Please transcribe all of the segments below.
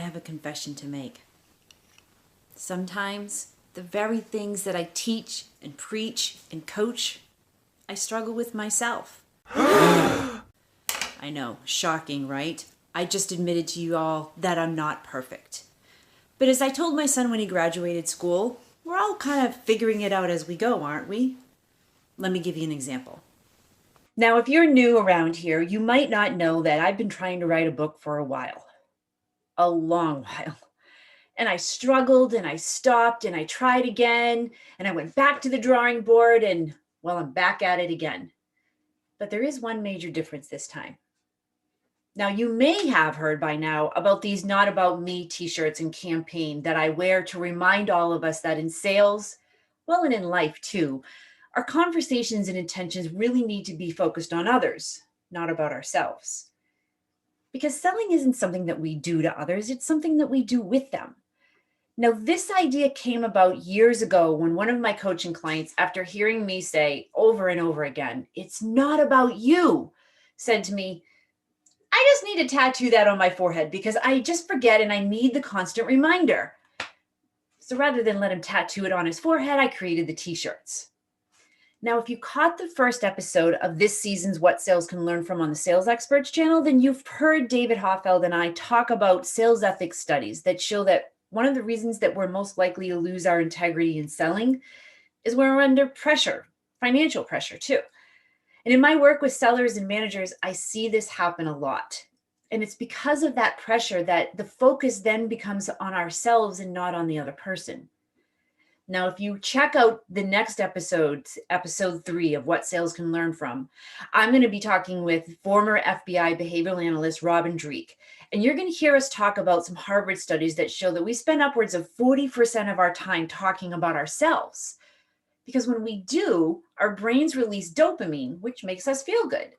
have a confession to make. Sometimes the very things that I teach and preach and coach, I struggle with myself. I know, shocking, right? I just admitted to you all that I'm not perfect. But as I told my son when he graduated school, we're all kind of figuring it out as we go, aren't we? Let me give you an example. Now, if you're new around here, you might not know that I've been trying to write a book for a while. A long while. And I struggled and I stopped and I tried again and I went back to the drawing board and, well, I'm back at it again. But there is one major difference this time. Now, you may have heard by now about these Not About Me t-shirts and campaign that I wear to remind all of us that in sales, well, and in life too, our conversations and intentions really need to be focused on others, not about ourselves. Because selling isn't something that we do to others, it's something that we do with them. Now, this idea came about years ago when one of my coaching clients, after hearing me say over and over again, "It's not about you," said to me, "I just need to tattoo that on my forehead because I just forget and I need the constant reminder." So rather than let him tattoo it on his forehead, I created the t-shirts. Now, if you caught the first episode of this season's What Sales Can Learn From on the Sales Experts channel, then you've heard David Hoffeld and I talk about sales ethics studies that show that one of the reasons that we're most likely to lose our integrity in selling is when we're under pressure, financial pressure too. And in my work with sellers and managers, I see this happen a lot. And it's because of that pressure that the focus then becomes on ourselves and not on the other person. Now, if you check out the next episode 3 of What Sales Can Learn From, I'm going to be talking with former FBI behavioral analyst Robin Dreek. And you're going to hear us talk about some Harvard studies that show that we spend upwards of 40% of our time talking about ourselves. Because when we do, our brains release dopamine, which makes us feel good.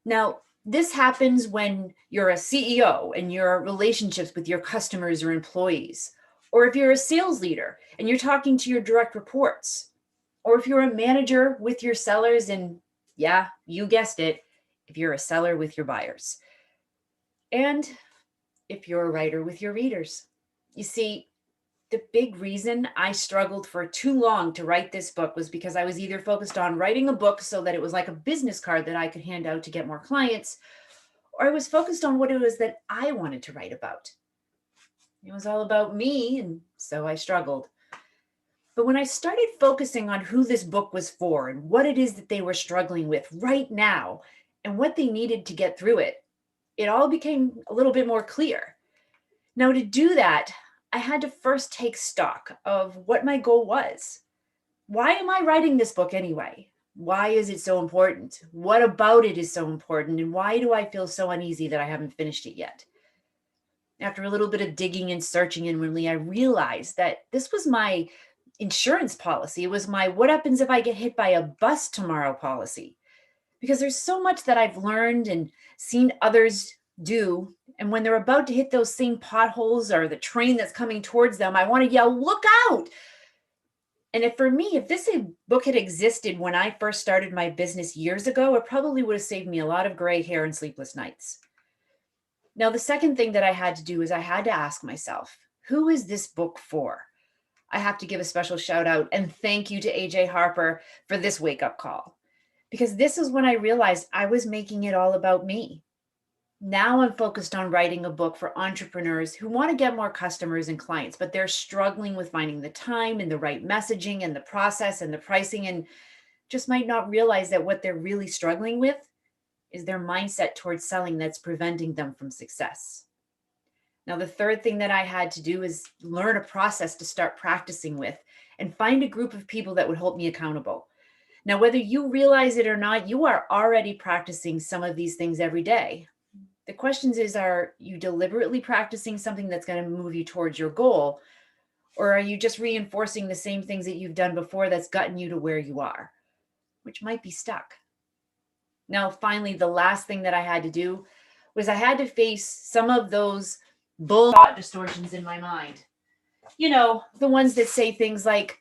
Now, this happens when you're a CEO and your relationships with your customers or employees, or if you're a sales leader and you're talking to your direct reports, or if you're a manager with your sellers, and yeah, you guessed it, if you're a seller with your buyers, and if you're a writer with your readers. You see, the big reason I struggled for too long to write this book was because I was either focused on writing a book so that it was like a business card that I could hand out to get more clients, or I was focused on what it was that I wanted to write about. It was all about me, and so I struggled. But when I started focusing on who this book was for and what it is that they were struggling with right now and what they needed to get through it, it all became a little bit more clear. Now, to do that, I had to first take stock of what my goal was. Why am I writing this book anyway? Why is it so important? What about it is so important? And why do I feel so uneasy that I haven't finished it yet? After a little bit of digging and searching inwardly, I realized that this was my insurance policy. It was my what happens if I get hit by a bus tomorrow policy. Because there's so much that I've learned and seen others do. And when they're about to hit those same potholes or the train that's coming towards them, I want to yell, "Look out!" And for me, if this book had existed when I first started my business years ago, it probably would have saved me a lot of gray hair and sleepless nights. Now, the second thing that I had to do is I had to ask myself, who is this book for? I have to give a special shout out and thank you to AJ Harper for this wake-up call, because this is when I realized I was making it all about me. Now I'm focused on writing a book for entrepreneurs who want to get more customers and clients, but they're struggling with finding the time and the right messaging and the process and the pricing, and just might not realize that what they're really struggling with is their mindset towards selling that's preventing them from success. Now, the third thing that I had to do is learn a process to start practicing with and find a group of people that would hold me accountable. Now, whether you realize it or not, you are already practicing some of these things every day. The question is, are you deliberately practicing something that's going to move you towards your goal? Or are you just reinforcing the same things that you've done before that's gotten you to where you are, which might be stuck? Now, finally, the last thing that I had to do was I had to face some of those bull thought distortions in my mind. You know, the ones that say things like,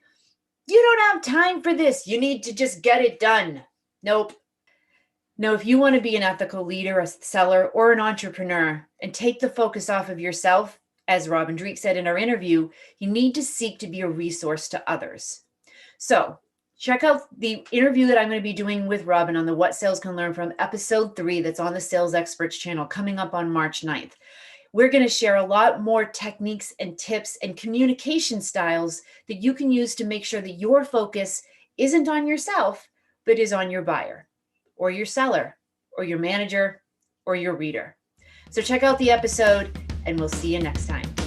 "You don't have time for this. You need to just get it done." Nope. No, if you want to be an ethical leader, a seller, or an entrepreneur and take the focus off of yourself, As Robin Dreek said in our interview, you need to seek to be a resource to others. So check out the interview that I'm going to be doing with Robin on the What Sales Can Learn From episode 3 that's on the Sales Experts channel coming up on March 9th. We're going to share a lot more techniques and tips and communication styles that you can use to make sure that your focus isn't on yourself, but is on your buyer or your seller or your manager or your reader. So check out the episode and we'll see you next time.